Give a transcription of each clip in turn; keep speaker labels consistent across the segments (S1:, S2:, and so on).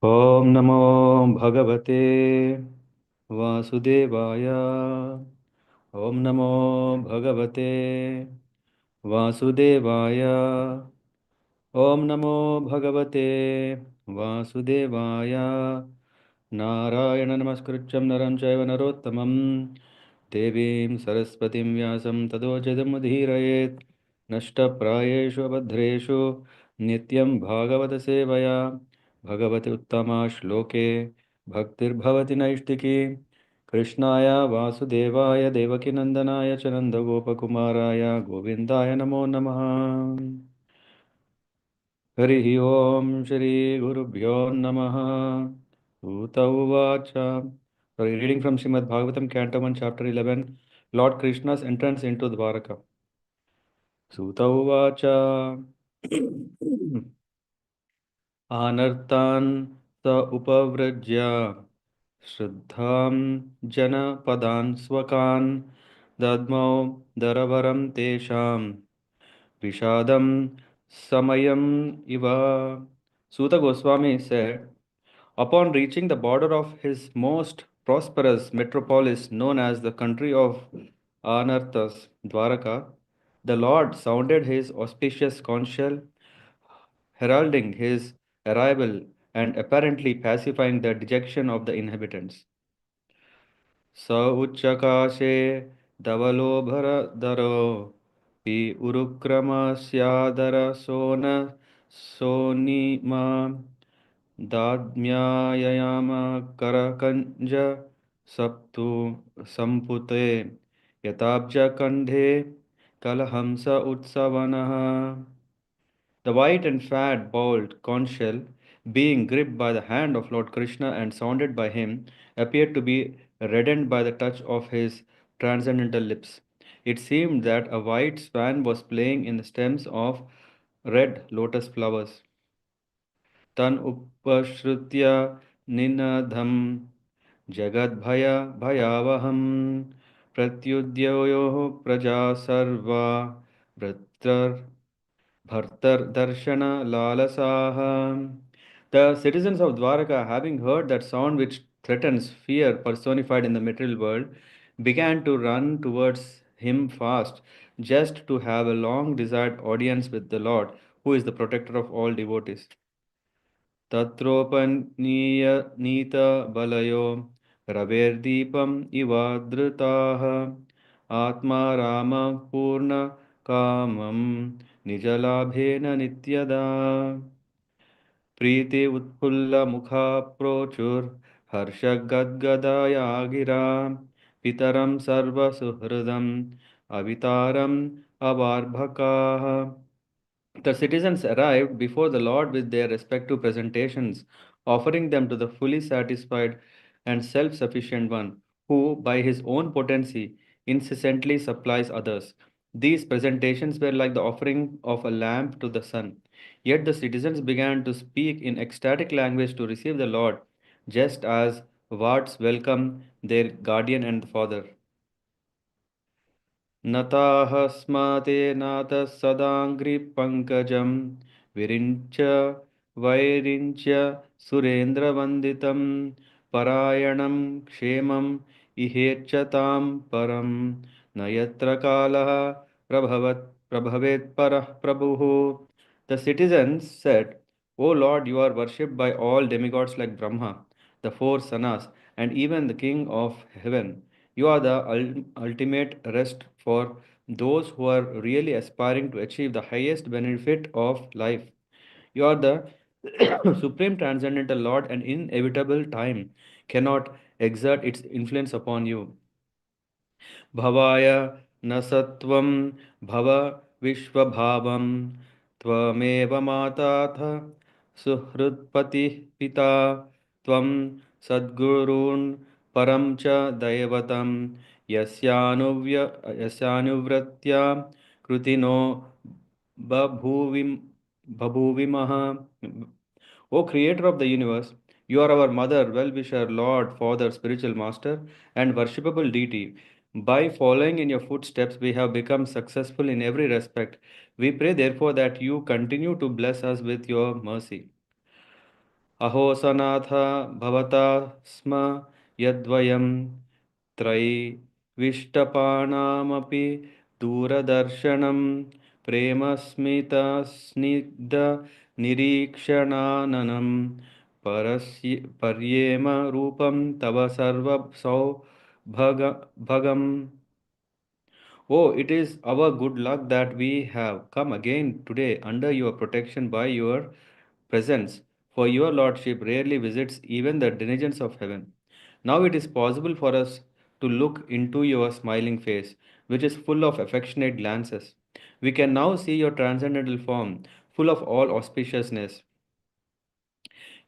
S1: ॐ नमो भगवते वासुदेवाय। ॐ नमो भगवते वासुदेवाय। ॐ नमो भगवते वासुदेवाय। नारायण नमस्कृत्यं नरं चैव नरोत्तमं देवीं सरस्वतीं व्यासं ततो जगमुदीरयेत्। नष्टप्रायेषु भद्रेषु नित्यं भागवतसेवया भगवति उत्तमा श्लोके भक्तिर्भवति नैष्टिकी। कृष्णाय वासुदेवाय देवकीनन्दनाय च नन्दगोपकुमाराय गोविन्दाय नमो नमः। हरिः ओम् श्रीगुरुभ्यो नमः। Uta Uvacha. Sorry, reading from Srimad Bhagavatam, Canto 1, Chapter 11, Lord Krishna's entrance into Dvārakā. Suta Uvacha. Anartan sa upavrajya Shraddham janapadan swakan Dadmau daravaram tesham Vishadam samayam iva. Suta Goswami said, upon reaching the border of his most prosperous metropolis known as the country of Anarthas, Dvāraka, the Lord sounded his auspicious conch shell, heralding his arrival and apparently pacifying the dejection of the inhabitants. Sa uchakashe davalobharadaro pi urukramasya sona sonima दाद्म्याययाम करकञ्ज सप्तु सम्पुते यताब्जकण्ठे कलहंस उत्सवनः. The white and fat bowled conch shell, being gripped by the hand of Lord Krishna and sounded by him, appeared to be reddened by the touch of his transcendental lips. It seemed that a white swan was playing in the stems of red lotus flowers. तन उपश्रुत्य निनधम जगद्भय भयावहम प्रत्युद्ययो प्रजा सर्वा भर्तर भर्तर्दर्शन लालसाः. The citizens of Dwaraka, having heard that sound which threatens fear personified in the material world, began to run towards him fast, just to have a long desired audience with the Lord, who is the protector of all devotees. तत्रोपनीतबलयो रवेर्दीपम् इवादृताः आत्मा रामपूर्णकामं निजलाभेन नित्यदा प्रीति उत्फुल्लमुखा प्रोचुर्हर्षगद्गदया गिरा पितरं सर्वसुहृदम् अवितारम् अवार्भकाः. The citizens arrived before the Lord with their respective presentations, offering them to the fully satisfied and self sufficient one, who, by his own potency, incessantly supplies others. These presentations were like the offering of a lamp to the sun. Yet the citizens began to speak in ecstatic language to receive the Lord, just as wards welcome their guardian and father. नताः स्मते नाथ सदाङ्घ्रिपङ्कजं विरिञ्च वैरिञ्च सुरेन्द्रवन्दितं परायणं क्षेमम् इहेच्छतां परं न यत्र कालः प्रभवेत्परः प्रभुः. The citizens said, O Lord, you are worshipped by all demigods like Brahma, the four sanas, and even the King of heaven. You are the ultimate rest for those who are really aspiring to achieve the highest benefit of life. You are the supreme transcendental Lord, and inevitable time cannot exert its influence upon you. भवाय न सत्वं भव विश्वभावं त्वमेव माताथ सुहृत्पतिः पिता त्वं सद्गुरून् परं च दैवतं यस्यानुव्रत्या कृतिनो बभूविमः. O Creator of the universe, you are our mother, well wisher, Lord, Father, spiritual master, and worshipable deity. By following in your footsteps, we have become successful in every respect. We pray, therefore, that you continue to bless us with your mercy. अहो सनाथ भवता स्म यद्वयं त्रयीविष्टपाणामपि दूरदर्शनं प्रेमस्मितस्निग्धनिरीक्षणाननं पर्येम रूपं तव सर्वसौभगम्. Oh, it is our good luck that we have come again today under your protection by your presence, for your Lordship rarely visits even the denizens of heaven. Now it is possible for us to look into your smiling face, which is full of affectionate glances. We can now see your transcendental form, full of all auspiciousness.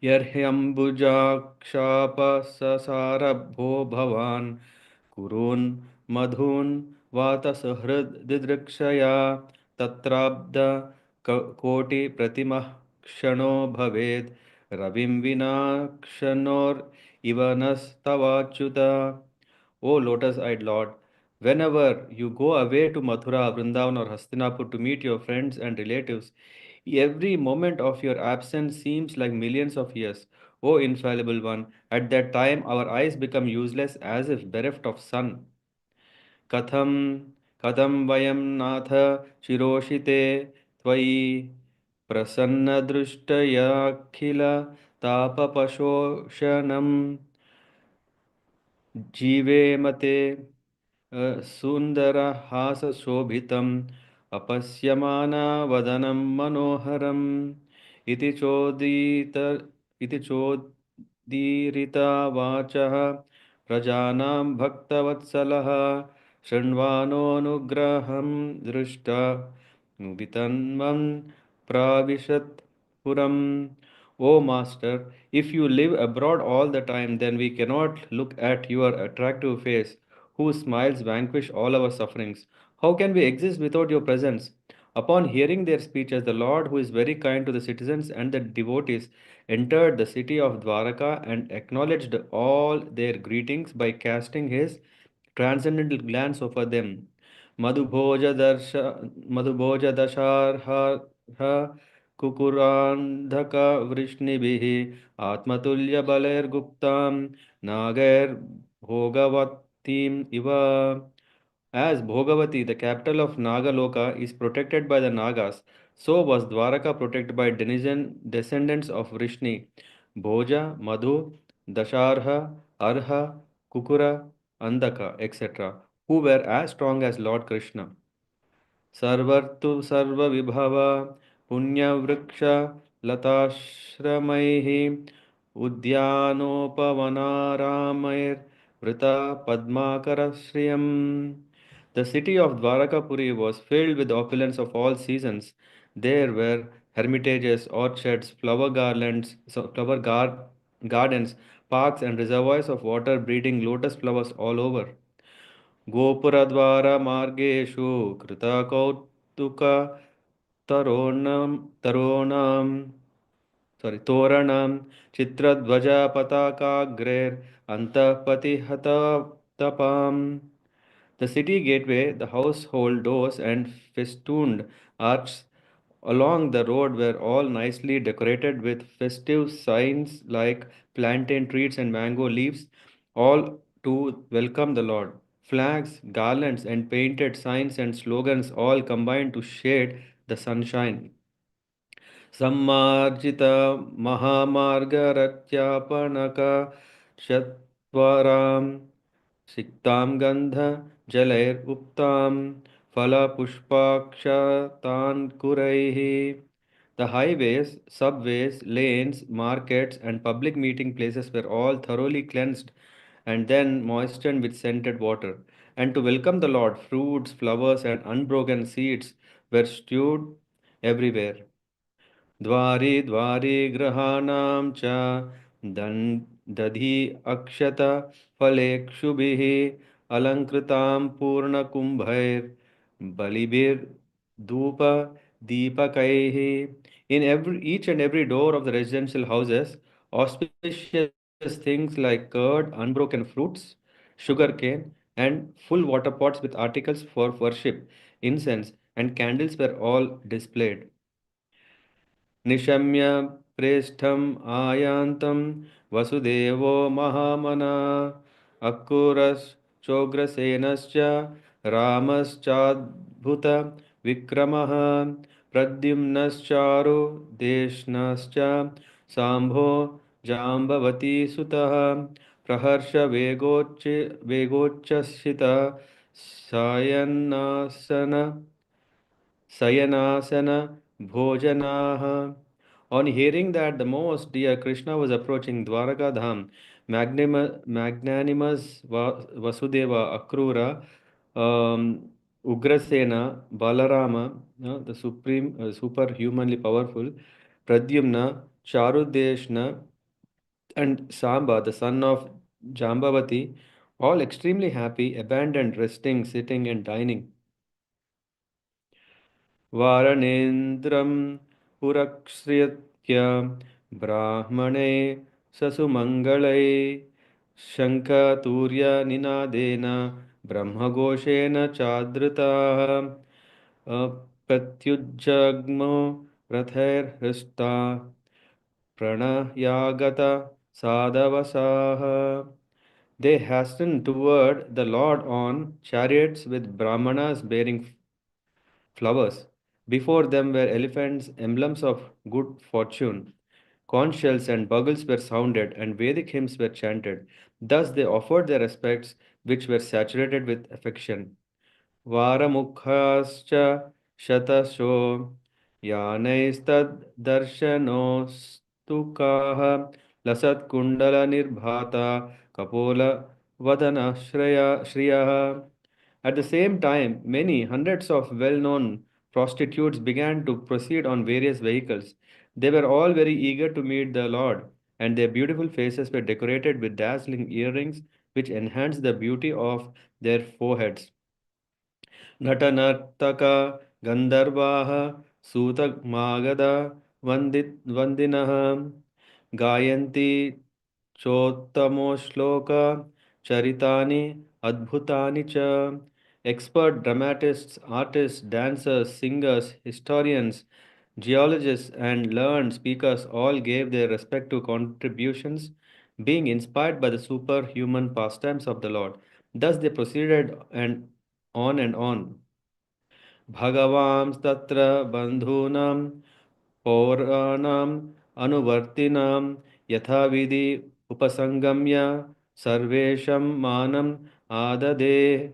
S1: यर्ह्यम्बुजाक्षापससारभो भवान् कुरून् मधून् वातसहृद्दिदृक्षया तत्राब्द कोटिप्रतिमः क्षणो भवेत् रविं विना क्षणोरिव नस्तवाच्युत. O lotus-eyed Lord, whenever you go away to Mathura, Vrindavan, or Hastinapur to meet your friends and relatives, every moment of your absence seems like millions of years. O infallible one, at that time our eyes become useless as if bereft of sun. कथं कथं वयं नाथ चिरोषिते त्वयि प्रसन्नदृष्टयाखिल तापपशोषणं जीवेमते सुन्दरहासशोभितम् अपश्यमानवदनं मनोहरम् इति चोदित इति चोदीरिता वाचः प्रजानां भक्तवत्सलः शृण्वानोऽनुग्रहं दृष्टा वितन्वन् प्राविशत् पुरम्. O Master, if you live abroad all the time, then we cannot look at your attractive face, whose smiles vanquish all our sufferings. How can we exist without your presence? Upon hearing their speeches, the Lord, who is very kind to the citizens and the devotees, entered the city of Dvārakā and acknowledged all their greetings by casting his transcendental glance over them. मधुभोजदर्श मधुभोजदशार्ह कुकुरान्धकवृष्णिभिः आत्मतुल्यबलैर्गुप्तां नागैर्भोगवतीम् इव. As Bhogavati, the capital of Nagaloka, is protected by the Nagas, so was Dwaraka protected by descendants of Vrishni, Bhoja, Madhu, Dasharha, Arha, Kukura, Andaka, etc., who were as strong as Lord Krishna. सर्वर्तु सर्वविभव पुण्यवृक्ष लताश्रमैः उद्यानोपवनारामैर्वृता पद्माकरश्रियम्. The city of Dvarakapuri was filled with opulence of all seasons. There were hermitages, orchards, gardens, parks, and reservoirs of water breeding lotus flowers all over. गोपुरद्वारमार्गेषु तरोणां तोरणं चित्रध्वजपताकाग्रैर्अन्तः पतिहततपाम्. The city gateway, the household doors, and festooned arches along the road were all nicely decorated with festive signs like plantain trees and mango leaves, all to welcome the Lord. Flags, garlands, and painted signs and slogans all combined to shade the sunshine. सम्मार्जित महामार्गरत्यापनक चत्वरां सिक्तां गन्धजलैरुक्तां फलपुष्पाक्षतान्कुरैः. The highways, subways, lanes, markets, and public meeting places were all thoroughly cleansed and then moistened with scented water. And to welcome the Lord, fruits, flowers, and unbroken seeds were strewed everywhere. द्वारि द्वारि गृहाणां च दधि अक्षत फलेक्षुभिः अलङ्कृतां पूर्णकुम्भैर्बलिभिर्धूपदीपकैः. In each and every door of the residential houses, auspicious things like curd, unbroken fruits, sugarcane, and full water pots with articles for worship, incense, and candles were all displayed. निशम्य प्रेष्ठम् आयान्तं वसुदेवो महामना अक्रूरश्चोग्रसेनश्च रामश्चाद्भुत विक्रमः प्रद्युम्नश्चारु देष्णश्च साम्भो जाम्बवती सुतः वेगोच्चसित सायन्नासन Sayanasana Bhojanaha. On hearing that the most dear Krishna was approaching Dvaraka Dham, magnanimous Vasudeva, Akrura, Ugrasena, Balarama, the supreme, superhumanly powerful, Pradyumna, Charudeshna, and Samba, the son of Jambavati, all extremely happy, abandoned, resting, sitting, and dining. वारणेन्द्रं पुरस्कृत्य ब्राह्मणे ससुमङ्गलै शङ्खतूर्यनिनादेन ब्रह्मघोषेण चादृताः प्रत्युज्जग्मो रथैर्हृष्टा प्रणयागता साधवसाः. They hastened toward the Lord on chariots with brahmanas bearing flowers. Before them were elephants, emblems of good fortune. Conch shells and bugles were sounded, and Vedic hymns were chanted. Thus they offered their respects, which were saturated with affection. वारमुखाश्च शतशो यानैस्तद्दर्शनोस्तुकाः लसत्कुण्डलनिर्भाता कपोलवदनश्रियः. At the same time, many hundreds of well known prostitutes began to proceed on various vehicles. They were all very eager to meet the Lord, and their beautiful faces were decorated with dazzling earrings which enhanced the beauty of their foreheads. नटनर्तक गन्धर्वाः सूतमागध वन्दिनः गायन्ति चोत्तमश्लोक चरितानि अद्भुतानि च. Expert dramatists, artists, dancers, singers, historians, geologists, and learned speakers all gave their respective contributions, being inspired by the superhuman pastimes of the Lord. Thus they proceeded and on. भगवांस्तत्र बन्धूनां पौराणाम् अनुवर्तिनां यथाविधि उपसंगम्य सर्वेषां मानम् आददे.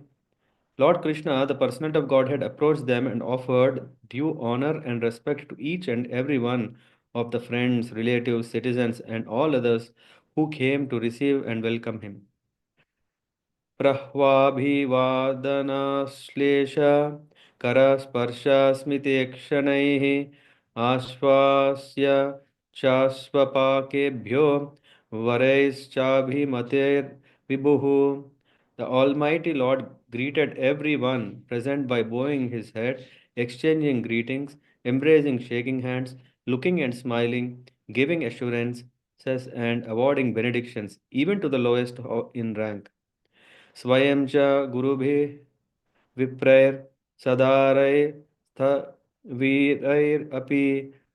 S1: Lord Krishna, the personality of Godhead, approached them and offered due honor and respect to each and every one of the friends, relatives, citizens, and all others who came to receive and welcome him. प्रह्वाभिवादनश्लेष करस्पर्शस्मितेक्षणैः आश्वास्य चाश्वपाकेभ्यो वरैश्चाभिमतेर्विभुः. The Almighty Lord greeted everyone present by bowing his head, exchanging greetings, embracing, shaking hands, looking and smiling, giving assurances and awarding benedictions, even to the lowest in rank. स्वयं च गुरुभिः विप्रैर्सदारैस्थ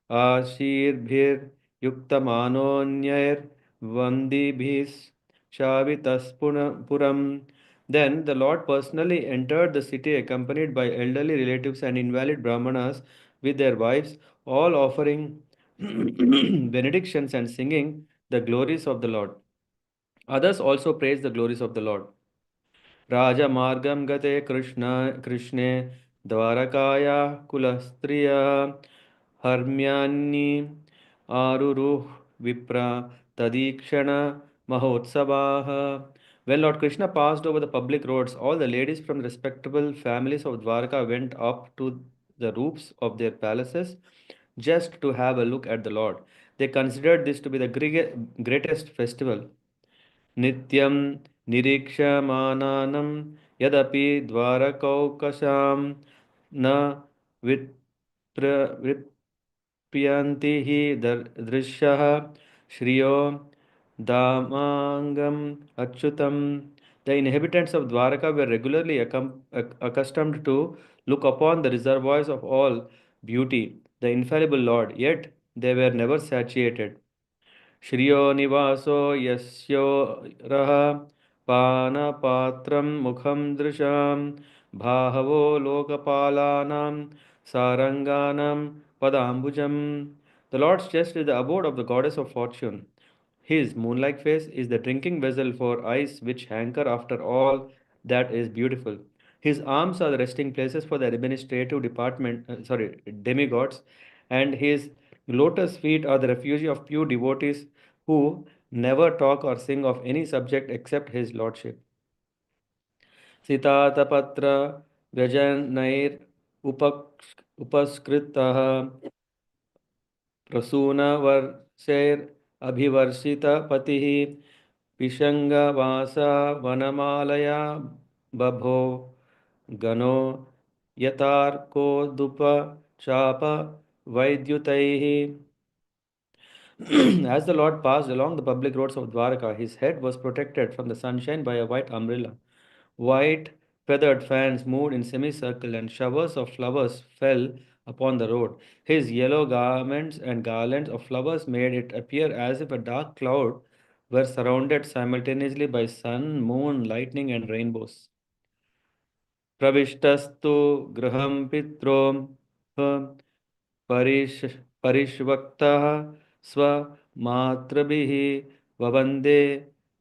S1: आशीर्भिर्युक्तमानोन्यैर्वन्दिभिश्चावितस्पुरम्. Then the Lord personally entered the city accompanied by elderly relatives and invalid brahmanas with their wives, all offering benedictions and singing the glories of the Lord. Others also praised the glories of the Lord. राजमार्गं गते कृष्णे द्वारकायाः कुलस्त्रियः हर्म्यान्नि आरुरुह विप्रा तदीक्षण mahotsabaha. When Lord Krishna passed over the public roads, all the ladies from respectable families of Dvaraka went up to the roofs of their palaces just to have a look at the Lord. They considered this to be the greatest festival. नित्यं निरीक्ष्यमाणानं यदपि द्वारकौकशां न विप्रियन्ति हि दृश्यः श्रियो दामाङ्गम् अच्युतम्. The inhabitants of Dwaraka were regularly accustomed to look upon the reservoirs of all beauty, the infallible Lord. Yet They were never satiated. Shriyo nivaso yasyo raha panapatram mukham drisham bhahavo lokapalanam saranganam padambujam. The Lord's chest is the abode of the goddess of fortune. His moon-like face is the drinking vessel for eyes which hanker after all that is beautiful. His arms are the resting places for the administrative demigods, and his lotus feet are the refuge of pure devotees who never talk or sing of any subject except his lordship. सितातपत्र व्यजनैर उपस्कृतः प्रसूनवर्षैरभिवर्षितपतिः पिशङ्गवासा वनमालया बभो गणो यतार्कोदुपचाप वैद्युतैः. As the Lord passed along the public roads of Dvārakā, his head was protected from the sunshine by a white umbrella. White feathered fans moved in semicircle, and showers of flowers fell upon the road. His yellow garments and garlands of flowers made it appear as if a dark cloud were surrounded simultaneously by sun, moon, lightning, and rainbows. प्रविष्टस्तु गृहं पित्रों परिश परिष्वक्तः स्वमातृभिः ववन्दे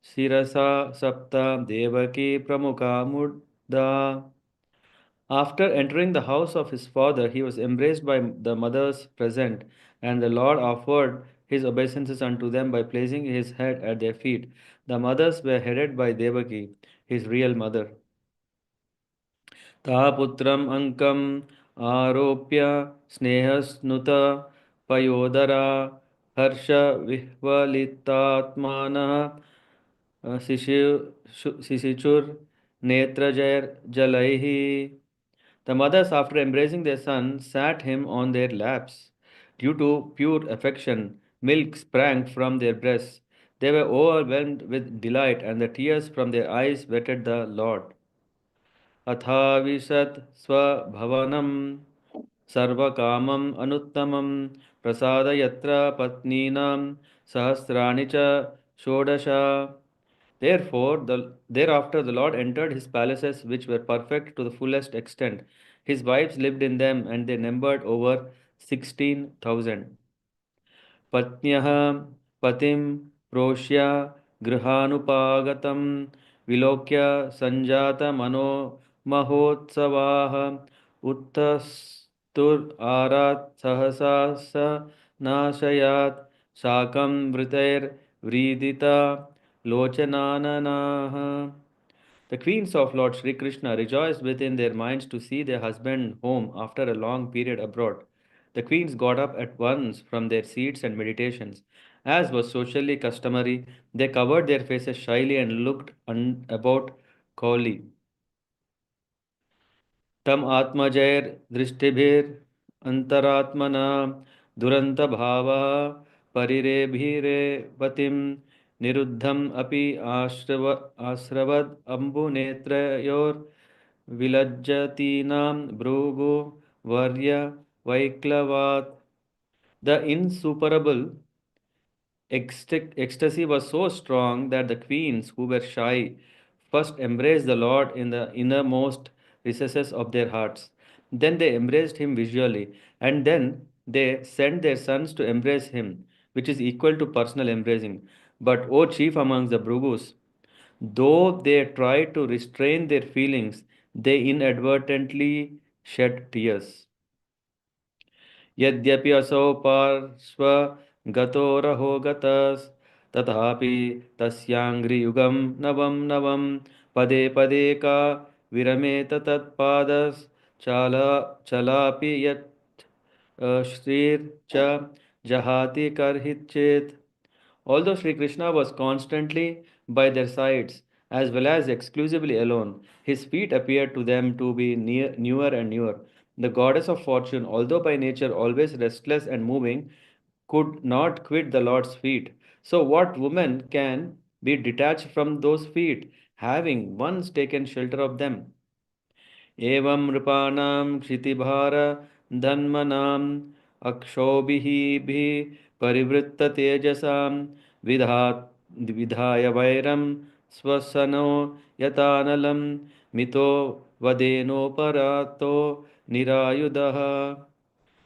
S1: शिरसा सप्त देवकी प्रमुखा मुदा. After entering the house of his father, he was embraced by the mothers present, and the Lord offered his obeisances unto them by placing his head at their feet. The mothers were headed by Devaki, his real mother. तापुत्रम् अङ्कम् आरोप्य स्नेहस्नुत पयोदरा हर्षविह्वलितात्मानः शिशिचुर्नेत्रजैर्जलैः. The mothers, after embracing their son, sat him on their laps. Due to pure affection, milk sprang from their breasts. They were overwhelmed with delight, and the tears from their eyes wetted the Lord. अथाविशत् स्वभवनं सर्वकामम् अनुत्तमं प्रसादयत्र पत्नीनां सहस्राणि च षोडश. Thereafter the Lord entered his palaces, which were perfect to the fullest extent. His wives lived in them, and they numbered over 16,000. पत्न्यः पतिं प्रोष्य गृहानुपागतं विलोक्य सञ्जातमनो महोत्सवाः उत्तस्तुरारात् सहसा स नाशयात् शाकं वृतैर्व्रीदिता लोचनाननाः. The queens of Lord Sri Krishna rejoiced within their minds to see their husband home after a long period abroad. The queens got up at once from their seats and meditations. As was socially customary, they covered their faces shyly and looked about coyly. तम आत्मजैर्दृष्टिभिरन्तरात्मना दुरन्तभावः परिरेभिरेवतीं निरुद्धम् अपि आश्रवद् अम्बुनेत्रयोर्विलज्जतीनां भृगुवर्य वैक्लवात्. The insuperable ecstasy was so strong that the queens, who were shy, first embraced the Lord in the innermost recesses of their hearts. Then they embraced him visually, and then they sent their sons to embrace him, which is equal to personal embracing. But, O chief amongst the Bhrugus, though they tried to restrain their feelings, they inadvertently shed tears. यद्यपि असौ पार्श्वगतोरहो गतस् तथापि तस्याङ्घ्रियुगं नवं नवं पदे पदे का विरमेत तत्पादस् चलापि यत् श्रीर्च जहाति कर्हिच्चेत्. Although Sri Krishna was constantly by their sides, as well as exclusively alone, his feet appeared to them to be newer and newer. The goddess of fortune, although by nature always restless and moving, could not quit the Lord's feet. So, what woman can be detached from those feet, having once taken shelter of them? एवं नृपाणां क्षितिभार धन्मनाम् अक्षोभिः परिवृत्ततेजसां विधा विधाय वैरं स्वसनो यतानलं मितो वदेनोपरातो निरायुधः.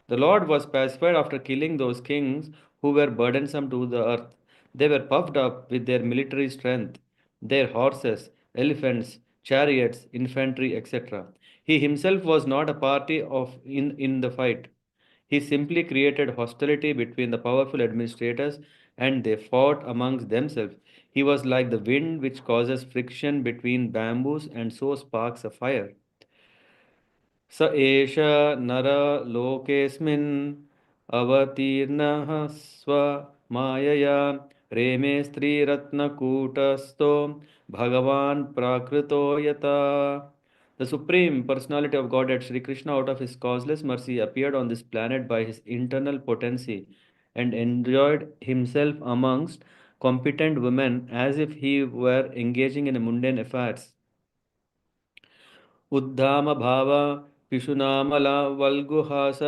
S1: The Lord was pacified after killing those kings who were burdensome to the earth. They were puffed up with their military strength, their horses, elephants, chariots, infantry, etc. He himself was not a party in the fight. He simply created hostility between the powerful administrators and they fought amongst themselves. He was like the wind which causes friction between bamboos and so sparks a fire. स एष नरलोकेऽस्मिन् अवतीर्णः स्वमायया रेमे स्त्रीरत्नकूटस्थो भगवान् प्राकृतो यथा. The Supreme Personality of Godhead, Sri Krishna, out of his causeless mercy, appeared on this planet by his internal potency and enjoyed himself amongst competent women as if he were engaging in mundane affairs. उद्धाम भाव पिशुनामला वल्गुहास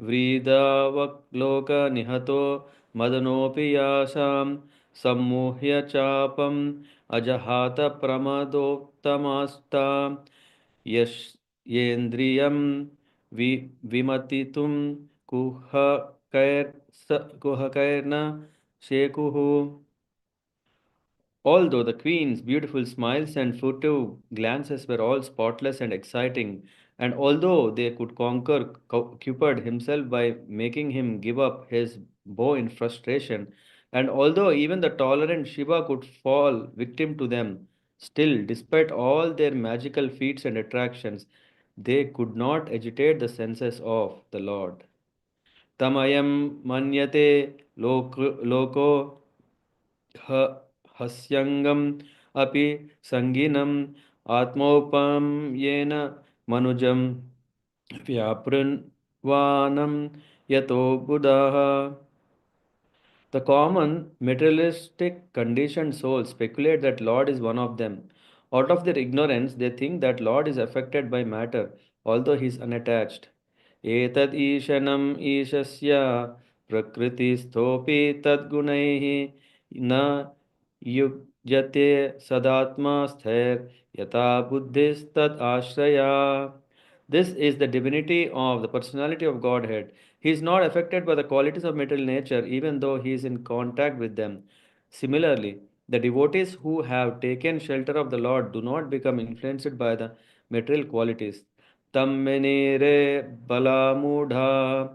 S1: व्रीदावलोक निहतो मदनोऽपि यासां सम्मोह्य चापम् अजहात प्रमदोत्तमास्ता यश येन्द्रियं विमतितुं कुहकैर्न शेकुः. Although the queen's beautiful smiles and furtive glances were all spotless and exciting, and although they could conquer Cupid himself by making him give up his bow in frustration, and although even the tolerant Shiva could fall victim to them, still, despite all their magical feats and attractions, they could not agitate the senses of the Lord. Tamayam manyate loko हस्यङ्गम् अपि सङ्गिनम् आत्मौपं येन मनुजं व्यापृण्वानं यतो बुधाः. The common materialistic conditioned souls speculate that Lord is one of them. Out of their ignorance, they think that Lord is affected by matter, although he is unattached. एतद् ईशनम् ईशस्य प्रकृतिस्थोऽपि तद्गुणैः न युज्यते सदात्मा स्थिर यथा बुद्धिस्तद् आश्रया. This is the divinity of the personality of Godhead. He is not affected by the qualities of material nature, even though he is in contact with them. Similarly, the devotees who have taken shelter of the Lord do not become influenced by the material qualities. Tam menere balamudha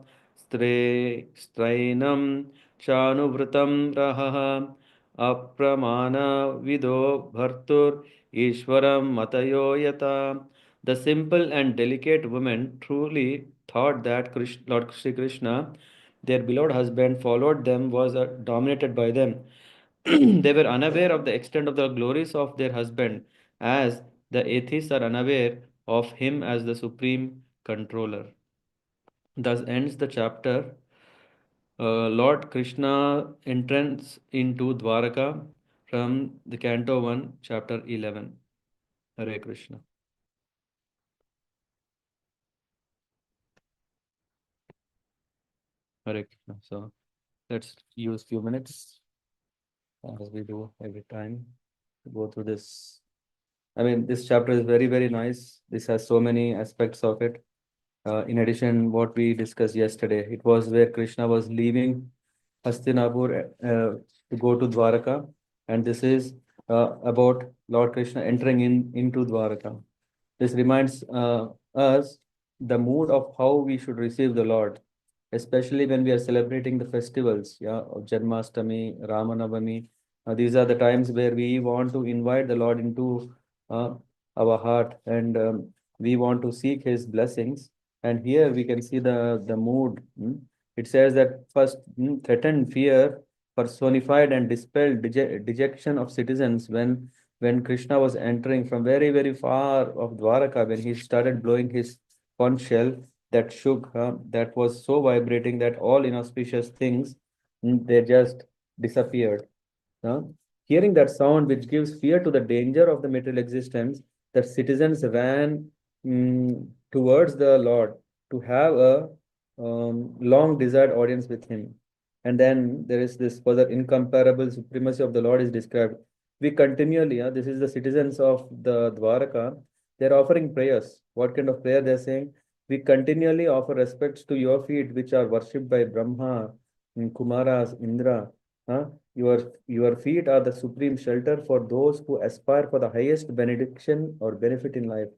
S1: strainam chanuvritam raha apramana vido bhartur ishwaram matayo yata. The simple and delicate women truly thought that Lord Sri Krishna, their beloved husband, followed them, was dominated by them. They were unaware of the extent of the glories of their husband, as the atheists are unaware of him as the supreme controller. Thus ends the chapter. Lord Krishna entrance into Dvārakā from the Canto 1, chapter 11. Hare Krishna. Hare Krishna. So let's use few minutes as we do every time to go through this. I mean, this chapter is very, very nice. This has so many aspects of it. In addition, what we discussed yesterday, it was where Krishna was leaving Hastinapur to go to Dvārakā, and this is about Lord Krishna entering into Dvārakā. This reminds us the mood of how we should receive the Lord, especially when we are celebrating the festivals, yeah, of Janmashtami, Ramanavami. These are the times where we want to invite the Lord into our heart, and we want to seek His blessings. And here we can see the mood. It says that first, threatened fear personified and dispelled dejection of citizens when Krishna was entering from very, very far of Dvaraka, when he started blowing his conch shell that shook, that was so vibrating that all inauspicious things, they just disappeared. Hearing that sound, which gives fear to the danger of the material existence, the citizens ran towards the Lord to have a long desired audience with him. And then there is this further incomparable supremacy of the Lord is described. We continually, this is the citizens of the Dvārakā, they're offering prayers. What kind of prayer they're saying? We continually offer respects to your feet, which are worshipped by Brahma, Kumaras, Indra. Your feet are the supreme shelter for those who aspire for the highest benediction or benefit in life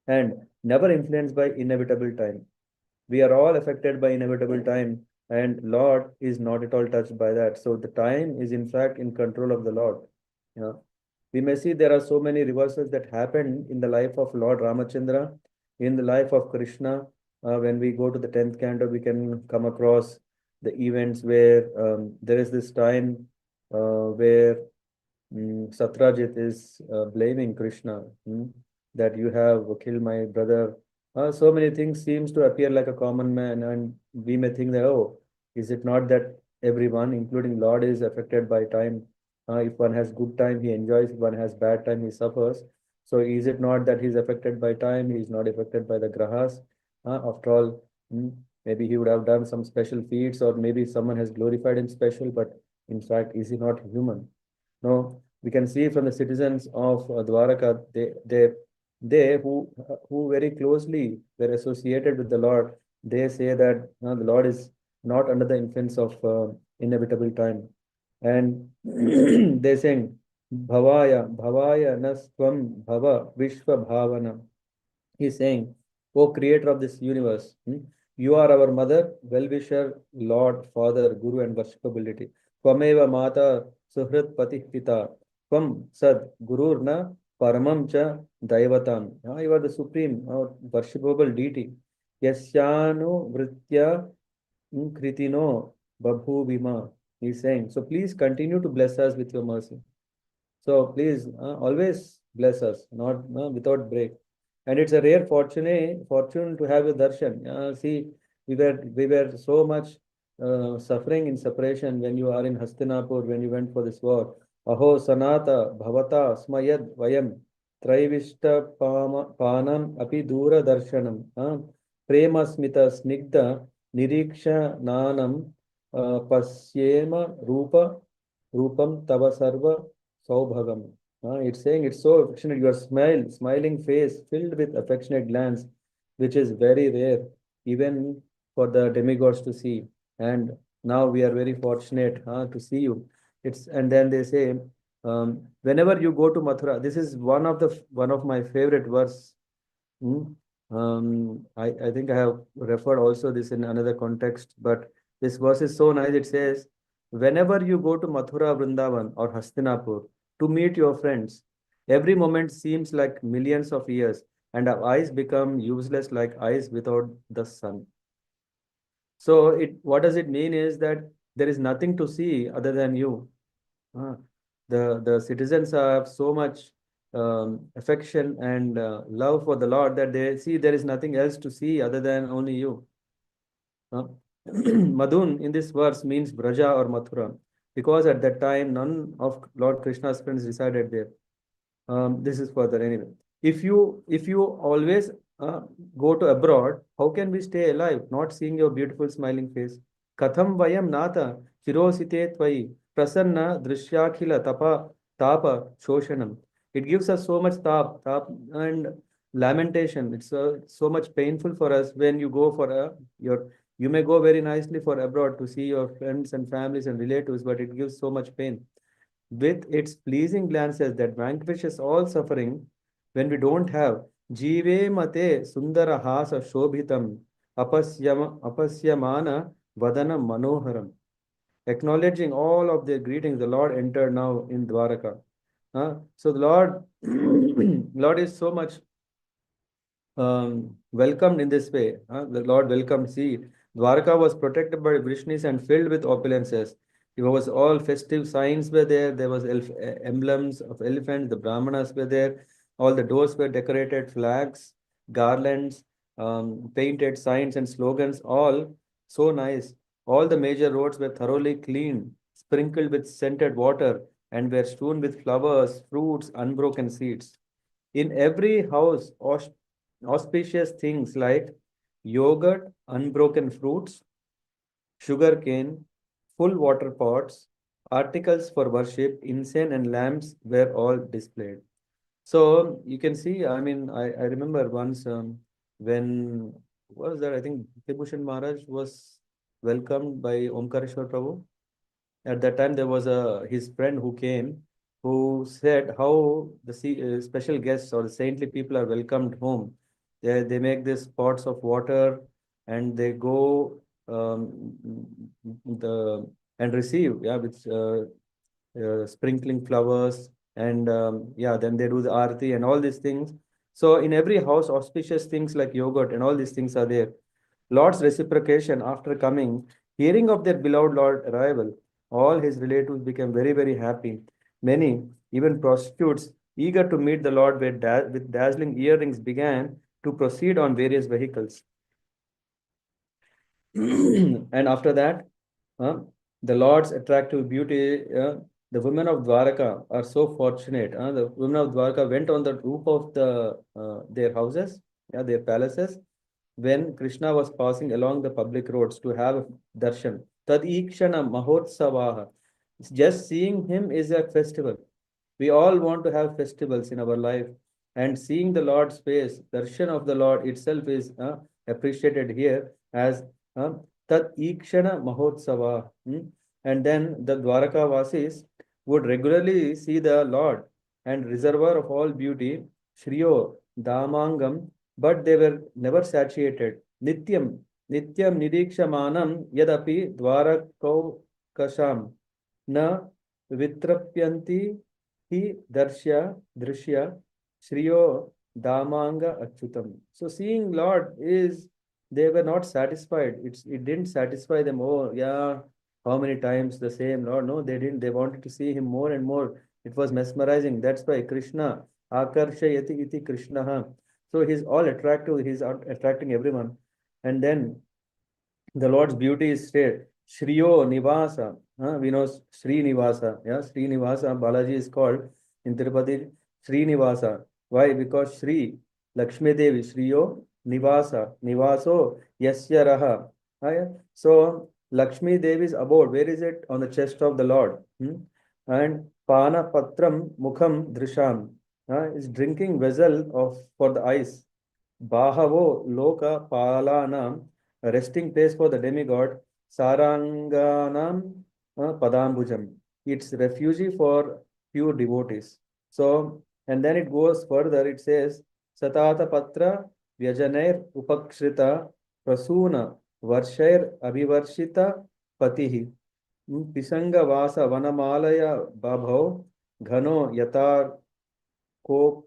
S1: and never influenced by inevitable time. We are all affected by inevitable time, and Lord is not at all touched by that. So the time is in fact in control of the Lord. Yeah. We may see there are so many reversals that happen in the life of Lord Ramachandra, in the life of Krishna. When we go to the 10th canto, we can come across the events where there is this time where Satrajit is blaming Krishna, that you have killed my brother. So many things seems to appear like a common man, and we may think that, oh, is it not that everyone, including Lord, is affected by time? If one has good time, he enjoys. If one has bad time, he suffers. So is it not that he's affected by time? He is not affected by the grahas. After all, maybe he would have done some special feats, or maybe someone has glorified him special, but in fact, is he not human? No, we can see from the citizens of Dvaraka, they who very closely were associated with the Lord, they say that the Lord is not under the influence of inevitable time. And they sing, Bhavaya Naswam Bhava Vishwa Bhavana. He's saying, O creator of this universe, you are our mother, well-wisher, Lord, Father, Guru, and worshipability. Twameva Mata Suhrit Patih Pita. Tvam Sad Gururna Paramam Cha Daivatam. You are the supreme, worshipable deity. Yasyanu Vritya Kritino Babhuvima. He's saying, so please continue to bless us with your mercy. So please always bless us, not without break. And it's a rare fortune to have a darshan. See, we were so much suffering in separation when you are in Hastinapur, when you went for this war. Aho sanata bhavata smayad vayam traivishta panam api dura darshanam. Prema smita snigdha niriksha nanam pasyema rupam tava sarva saubhagam. It's saying it's so affectionate. Your smiling face filled with affectionate glance, which is very rare, even for the demigods to see. And now we are very fortunate to see you. It's and then they say, whenever you go to Mathura, this is one of my favorite verse. Hmm. I think I have referred also this in another context, but this verse is so nice. It says, whenever you go to Mathura, Vrindavan, or Hastinapur to meet your friends, every moment seems like millions of years, and our eyes become useless like eyes without the sun. So, what does it mean is that there is nothing to see other than you. Uh, the citizens have so much affection and love for the Lord that they see there is nothing else to see other than only you. Uh, Madhun in this verse means Braja or Mathura because at that time none of Lord Krishna's friends resided there. This is further anyway. If you always go to abroad, how can we stay alive not seeing your beautiful smiling face? Katham vayam nata chirosite tvai prasanna drishyakila tapa shoshanam. It gives us so much tap and lamentation. It's so much painful for us when you go for your. You may go very nicely for abroad to see your friends and families and relatives, but it gives so much pain with its pleasing glances that vanquishes all suffering when we don't have Jive mate sundara hasa shobhitam apasyamana vadana manoharam. Acknowledging all of their greetings, the Lord entered now in Dvaraka. So the Lord, Lord is so much welcomed in this way. The Lord welcomed. See, Dwarka was protected by Vrishnis and filled with opulences. It was all festive signs were there. There was emblems of elephants. The Brahmanas were there. All the doors were decorated, flags, garlands, painted signs and slogans. All so nice. All the major roads were thoroughly cleaned, sprinkled with scented water, and were strewn with flowers, fruits, unbroken seeds. In every house, auspicious things like yogurt, unbroken fruits, sugar cane, full water pots, articles for worship, incense and lamps were all displayed. So you can see, I mean, I remember once when, what was that? I think Vibhushan Maharaj was welcomed by Omkareshwar Prabhu. At that time, there was his friend who came who said how the special guests or the saintly people are welcomed home. They make these pots of water and they go the and receive, yeah, with sprinkling flowers and yeah, then they do the arati and all these things. So in every house, auspicious things like yogurt and all these things are there. Lord's reciprocation after coming, hearing of their beloved Lord arrival, all his relatives became very, very happy. Many, even prostitutes, eager to meet the Lord with dazzling earrings, began to proceed on various vehicles. And after that, uh, the Lord's attractive beauty, the women of Dvārakā are so fortunate. The women of Dvārakā went on the roof of their houses, yeah, their palaces, when Krishna was passing along the public roads to have darshan. Tad ikshana mahotsavaha. Just seeing him is a festival. We all want to have festivals in our life, and seeing the Lord's face, darshan of the Lord itself is appreciated here as uh, Tat Ikshana Mahotsava. And then the Dwaraka Vasis would regularly see the Lord and reservoir of all beauty, Shriyo, Damangam, but they were never satiated. Nityam Nirikshamanam Yadapi Dvarakau Kasham Na Vitrapyanti Hi Drishya Shriyo Damanga Achyutam. So seeing Lord is they were not satisfied. It didn't satisfy them. Oh yeah, how many times the same Lord? No, they didn't. They wanted to see him more and more. It was mesmerizing. That's why Krishna Akarshayati iti Krishna. So he's all attractive. He's attracting everyone. And then the Lord's beauty is stated. Shriyo Nivasa. We know Sri Nivasa. Yeah, Sri Nivasa. Balaji is called in Tirupati Sri Nivasa. Why? Because Sri Lakshmi Devi Shriyo Nivasa. Nivaso Yasya Raha. Yeah. So Lakshmi Devi's abode. Where is it? On the chest of the Lord. And Pana Patram Mukham Drisham. Is drinking vessel of for the eyes. Bahavo Loka Palanam, a resting place for the demigod, Saranganam Padambujam. It's refuge for pure devotees. So, and then it goes further, it says, Satata Patra Vyajanair Upakshrita Prasuna Varshair Abhivarshita Patihi Pisanga Vasa Vanamalaya Babhav Ghano Yatar Ko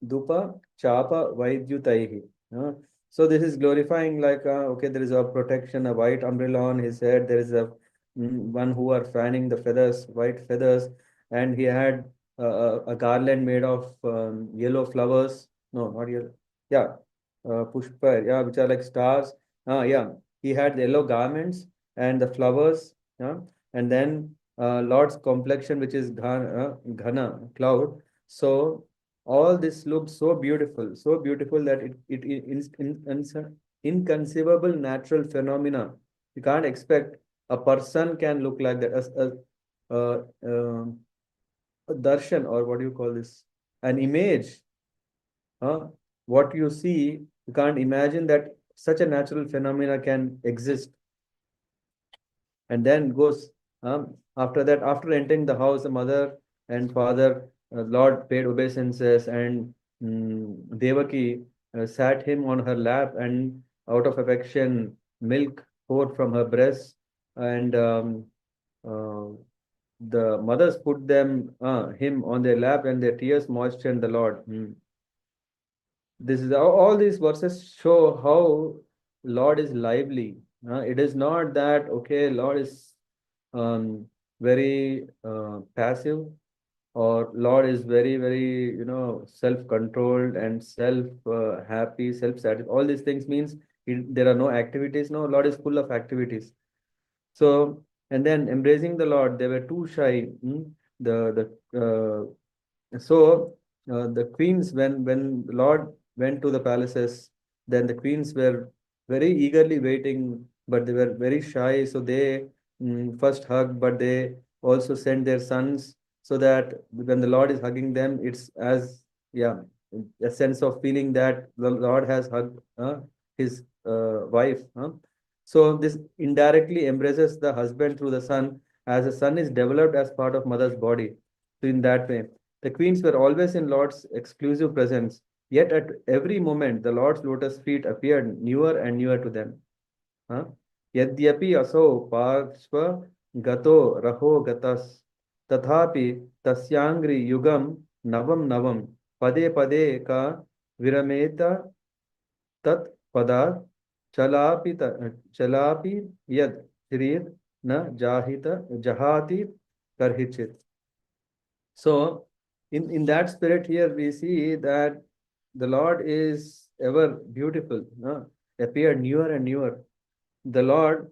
S1: Dupa Chapa Vaidyutaihi. So this is glorifying like okay, there is a protection, a white umbrella on his head. There is a one who are fanning the feathers, white feathers, and he had a garland made of yellow flowers. No, not yellow. Yeah, pushpa. Yeah, which are like stars. Yeah, he had yellow garments and the flowers. Yeah, and then Lord's complexion, which is ghana cloud. So all this looked so beautiful that it is inconceivable natural phenomena. You can't expect a person can look like that. A darshan, or what do you call this? An image. Huh? What you see, you can't imagine that such a natural phenomena can exist. And then goes after that, after entering the house, the mother and father, Lord paid obeisances, and Devaki sat him on her lap, and out of affection milk poured from her breast, and uh, the mothers put him on their lap, and their tears moistened the Lord. This is all these verses show how Lord is lively. It is not that okay, Lord is very passive, or Lord is very, very, self-controlled and self-happy, self-satisfied. All these things means there are no activities. No, Lord is full of activities. So, and then embracing the Lord, they were too shy. The queens, when Lord went to the palaces, then the queens were very eagerly waiting, but they were very shy. So they first hugged, but they also sent their sons so that when the Lord is hugging them, it's as, yeah, a sense of feeling that the Lord has hugged his wife. So this indirectly embraces the husband through the son, as the son is developed as part of mother's body. So in that way, the queens were always in Lord's exclusive presence. Yet at every moment, the Lord's lotus feet appeared newer and newer to them. Huh? Yadyapi aso parshva gato raho gatas tathapi tasyangri yugam navam navam pade pade ka virameta tat padat chalapi yad shrir na jahita jahati karhichit. So, in that spirit here, we see that the Lord is ever beautiful, appeared newer and newer. The Lord,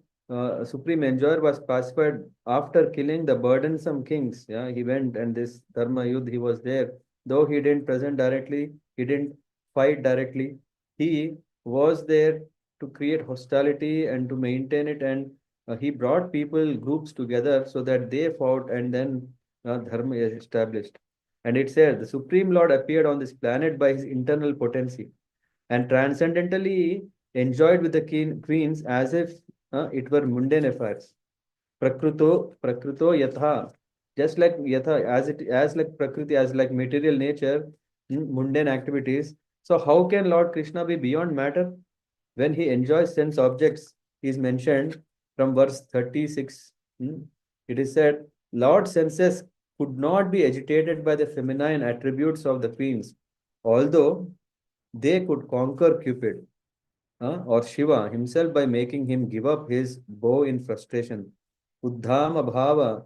S1: supreme enjoyer, was pacified after killing the burdensome kings. Yeah, he went and this Dharma Yudh, he was there. Though he didn't present directly, he didn't fight directly. He was there to create hostility and to maintain it. And he brought people, groups together so that they fought and then Dharma is established. And it said, the Supreme Lord appeared on this planet by his internal potency and transcendentally enjoyed with the queens as if it were mundane affairs. Prakruto yatha, just like yatha, as like prakriti, as like material nature, mundane activities. So how can Lord Krishna be beyond matter? When he enjoys sense objects, he is mentioned from verse 36. It is said, Lord senses could not be agitated by the feminine attributes of the queens, although they could conquer Cupid or Shiva himself by making him give up his bow in frustration. Uddhama bhava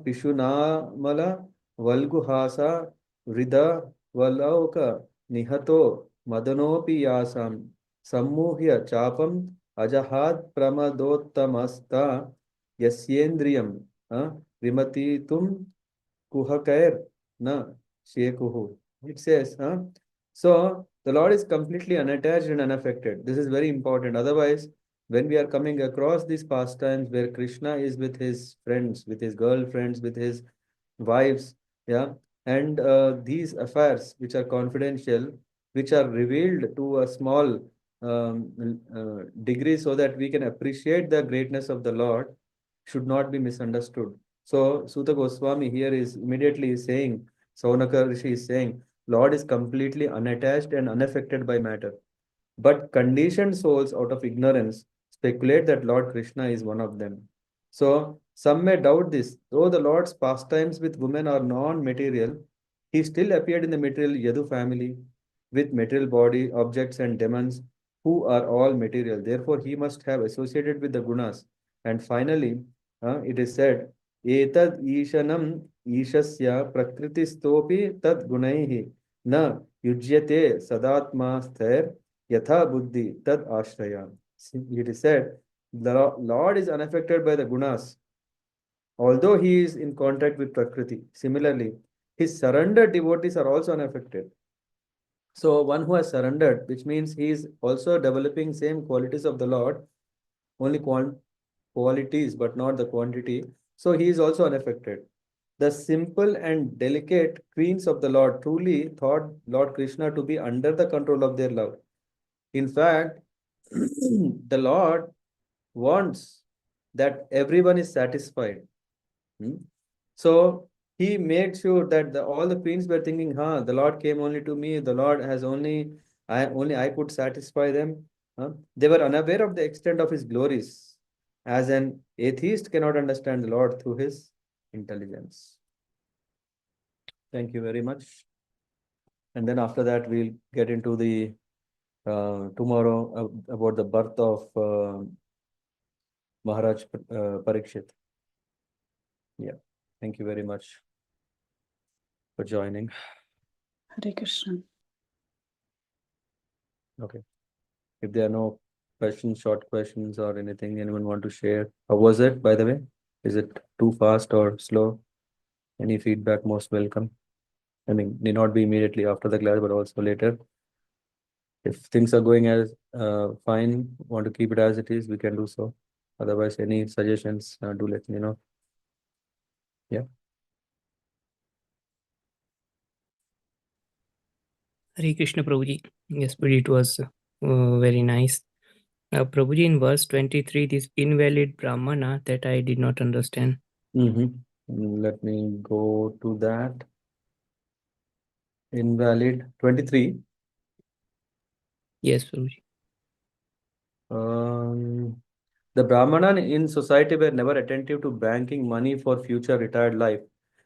S1: pishunamala valguhasa vrida valauka nihato madanopi yasam sammuhya chapam ajahat pramadottamasta yasyendriyam vimatitum kuhakair na shekuhu. It says, so the Lord is completely unattached and unaffected. This is very important. Otherwise, when we are coming across these pastimes where Krishna is with his friends, with his girlfriends, with his wives, yeah, and these affairs which are confidential, which are revealed to a small degree so that we can appreciate the greatness of the Lord, should not be misunderstood. So Suta Goswami here is immediately saying, Saunaka Rishi is saying, Lord is completely unattached and unaffected by matter. But conditioned souls out of ignorance speculate that Lord Krishna is one of them. So some may doubt this. Though the Lord's pastimes with women are non-material, he still appeared in the material Yadu family with material body, objects and demons who are all material. Therefore, he must have associated with the gunas. And finally, it is said, Etad Ishanam Ishasya Prakritistopi Tad Gunaihi Na Yujyate Sadatma Sthair Yatha Buddhi Tad Ashraya. It is said, the Lord is unaffected by the gunas, although he is in contact with Prakriti. Similarly, his surrendered devotees are also unaffected. So one who has surrendered, which means he is also developing same qualities of the Lord, only qualities, but not the quantity. So he is also unaffected. The simple and delicate queens of the Lord truly thought Lord Krishna to be under the control of their love. In fact, the Lord wants that everyone is satisfied. Hmm? So he made sure that all the queens were thinking, huh, the Lord came only to me, the Lord has only I could satisfy them. They were unaware of the extent of his glories, as an atheist cannot understand the Lord through his intelligence. Thank you very much. And then after that, we'll get into the tomorrow about the birth of Maharaj Parikshit. Yeah. Thank you very much for joining.
S2: Hare Krishna.
S1: Okay. If there are no questions, short questions or anything anyone want to share. How was it, by the way? Is it too fast or slow? Any feedback, most welcome. I mean, need not be immediately after the class, but also later. If things are going as fine, want to keep it as it is, we can do so. Otherwise, any suggestions, do let me know. Yeah.
S3: Hare Krishna Prabhuji. Yes, Prabhuji, it was very nice. Prabhuji, in verse 23, this invalid Brahmana that I did not understand.
S1: Let me go to that. Invalid 23.
S3: Yes, Prabhuji.
S1: The Brahmanan in society were never attentive to banking money for future retired life.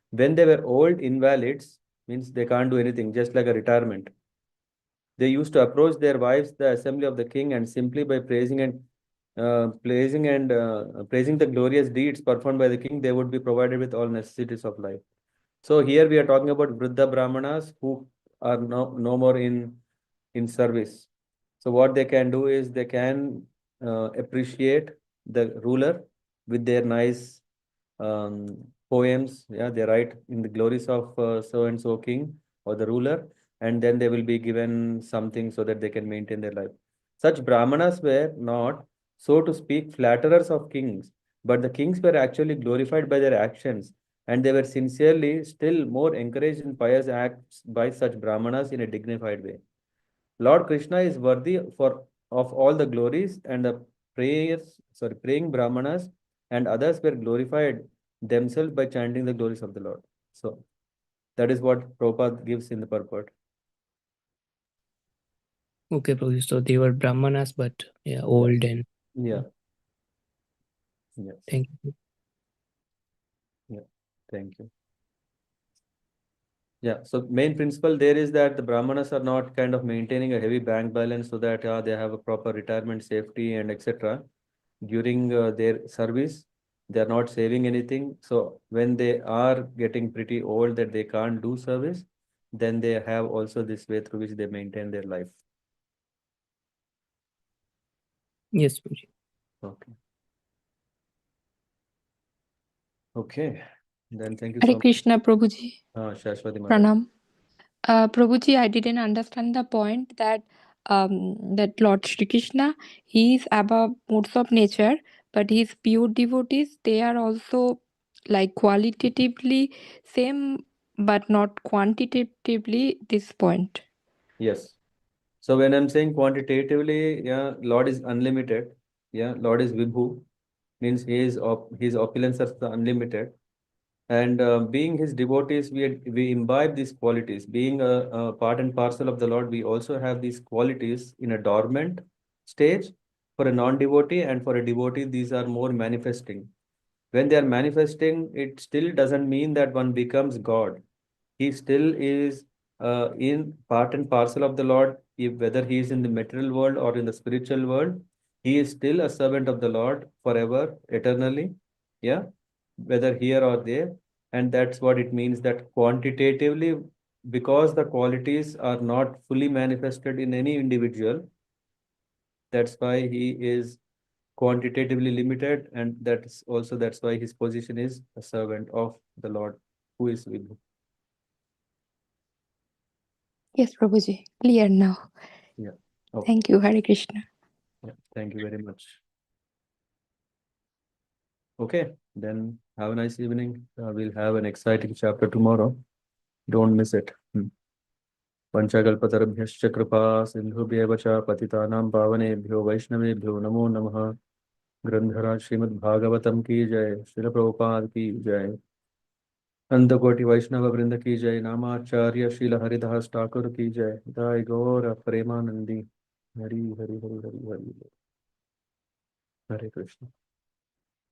S1: When they were old invalids, means they can't do anything, just like a retirement. They used to approach their wives, the assembly of the king, and simply by praising the glorious deeds performed by the king, they would be provided with all necessities of life. So here we are talking about Vriddha Brahmanas who are no more in service. So what they can do is they can appreciate the ruler with their nice poems. Yeah, they write in the glories of so and so king or the ruler, and then they will be given something so that they can maintain their life. Such Brahmanas were not, so to speak, flatterers of kings, but the kings were actually glorified by their actions, and they were sincerely still more encouraged in pious acts by such Brahmanas in a dignified way. Lord Krishna is worthy for of all the glories, and the praying Brahmanas and others were glorified themselves by chanting the glories of the Lord. So that is what Prabhupada gives in the purport.
S3: Okay, Prabhuji. So they were Brahmanas, but yeah, old and
S1: Yeah. Yes.
S3: thank you.
S1: Yeah. Thank you. Yeah. So main principle there is that the Brahmanas are not kind of maintaining a heavy bank balance so that they have a proper retirement safety and etc. During their service. They are not saving anything. So when they are getting pretty old that they can't do service, then they have also this way through which they maintain their life.
S3: Yes, Prabhuji.
S1: Okay. Okay. Then thank you
S2: Hare
S1: so much.
S2: Krishna, Prabhuji.
S1: Shashwati Mata.
S2: Pranam. Prabhuji, I didn't understand the point that Lord Shri Krishna, he is above modes of nature, but his pure devotees, they are also like qualitatively same, but not quantitatively this point.
S1: Yes. So when I'm saying quantitatively, yeah, Lord is unlimited. Yeah, Lord is Vibhu, means his opulence is unlimited. And being his devotees, we imbibe these qualities. Being a part and parcel of the Lord, we also have these qualities in a dormant stage. For a non-devotee and for a devotee, these are more manifesting. When they are manifesting, it still doesn't mean that one becomes God. He still is in part and parcel of the Lord, if, whether he is in the material world or in the spiritual world, he is still a servant of the Lord forever, eternally. Yeah, whether here or there. And that's what it means that quantitatively, because the qualities are not fully manifested in any individual, that's why he is quantitatively limited, and that's why his position is a servant of the Lord who is with him.
S2: Yes, Prabhuji, clear now.
S1: Yeah. Okay.
S2: Thank you, Hare Krishna.
S1: Yeah. Thank you very much. Okay, then have a nice evening. We'll have an exciting chapter tomorrow. Don't miss it. पंचकल्पतरुभ्यश्च कृपा सिन्धुभ्येव च पतितानां पावनेभ्यो वैष्णवेभ्यो नमो नमः। ग्रंथराज श्रीमद्भागवतम की जय। श्रील प्रभुपाद की जय। अंतकोटि वैष्णव वृंद की जय। नामाचार्य श्रील हरिदास ठाकुर की जय। जय गौर प्रेमानंदी। हरि हरि हरि हरि हरि। हरे कृष्ण।